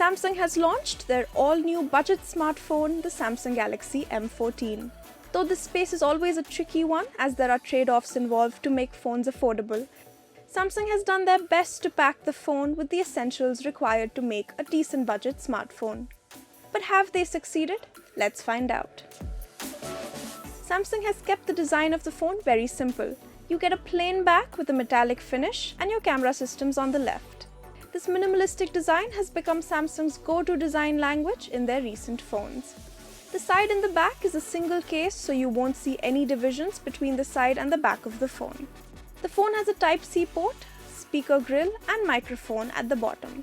Samsung has launched their all-new budget smartphone, the Samsung Galaxy M14. Though this space is always a tricky one as there are trade-offs involved to make phones affordable, Samsung has done their best to pack the phone with the essentials required to make a decent budget smartphone. But have they succeeded? Let's find out. Samsung has kept the design of the phone very simple. You get a plain back with a metallic finish and your camera system's on the left. This minimalistic design has become Samsung's go-to design language in their recent phones. The side and the back is a single case, so you won't see any divisions between the side and the back of the phone. The phone has a Type-C port, speaker grill and microphone at the bottom.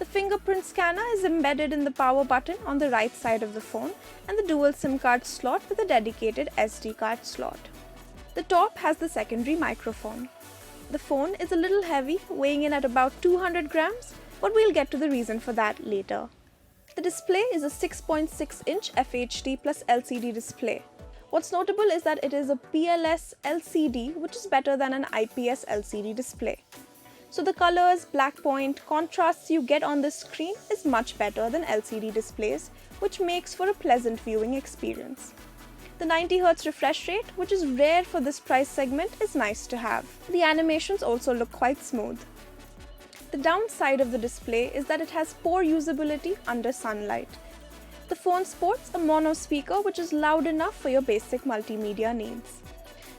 The fingerprint scanner is embedded in the power button on the right side of the phone and the dual SIM card slot with a dedicated SD card slot. The top has the secondary microphone. The phone is a little heavy, weighing in at about 200 grams, but we'll get to the reason for that later. The display is a 6.6-inch FHD plus LCD display. What's notable is that it is a PLS LCD, which is better than an IPS LCD display. So the colors, black point, contrasts you get on this screen is much better than LCD displays, which makes for a pleasant viewing experience. The 90Hz refresh rate, which is rare for this price segment, is nice to have. The animations also look quite smooth. The downside of the display is that it has poor usability under sunlight. The phone sports a mono speaker which is loud enough for your basic multimedia needs.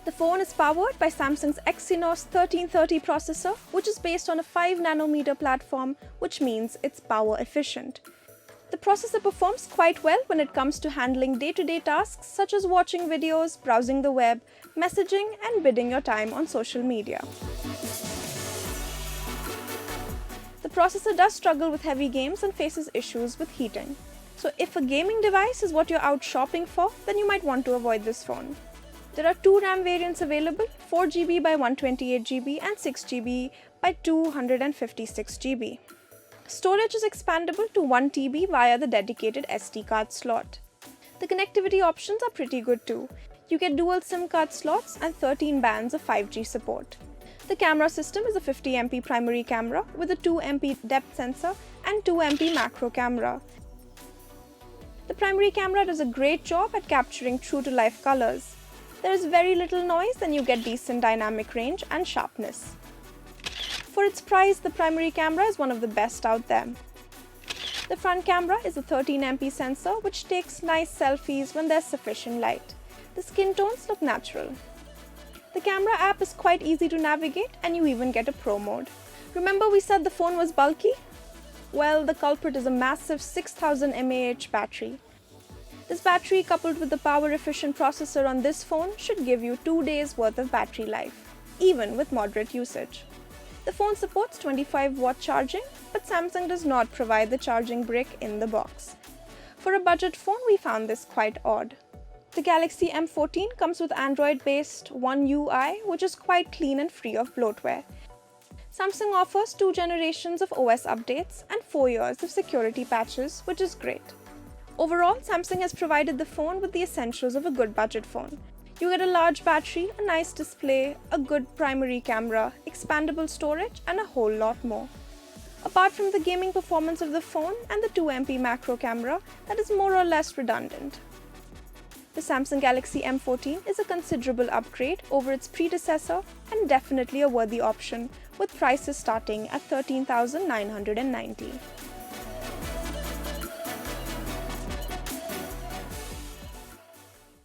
The phone is powered by Samsung's EXYNOS 1330 processor, which is based on a 5nm platform, which means it's power efficient. The processor performs quite well when it comes to handling day-to-day tasks such as watching videos, browsing the web, messaging, and bidding your time on social media. The processor does struggle with heavy games and faces issues with heating. So if a gaming device is what you're out shopping for, then you might want to avoid this phone. There are two RAM variants available, 4GB by 128GB and 6GB by 256GB. Storage is expandable to 1TB via the dedicated SD card slot. The connectivity options are pretty good too. You get dual SIM card slots and 13 bands of 5G support. The camera system is a 50MP primary camera with a 2MP depth sensor and 2MP macro camera. The primary camera does a great job at capturing true-to-life colors. There is very little noise and you get decent dynamic range and sharpness. For its price, the primary camera is one of the best out there. The front camera is a 13MP sensor which takes nice selfies when there's sufficient light. The skin tones look natural. The camera app is quite easy to navigate and you even get a pro mode. Remember we said the phone was bulky? Well, the culprit is a massive 6000 mAh battery. This battery coupled with the power-efficient processor on this phone should give you 2 days worth of battery life, even with moderate usage. The phone supports 25-watt charging, but Samsung does not provide the charging brick in the box. For a budget phone, we found this quite odd. The Galaxy M14 comes with Android-based One UI, which is quite clean and free of bloatware. Samsung offers 2 generations of OS updates and 4 years of security patches, which is great. Overall, Samsung has provided the phone with the essentials of a good budget phone. You get a large battery, a nice display, a good primary camera, expandable storage, and a whole lot more. Apart from the gaming performance of the phone and the 2MP macro camera, that is more or less redundant. The Samsung Galaxy M14 is a considerable upgrade over its predecessor and definitely a worthy option, with prices starting at $13,990.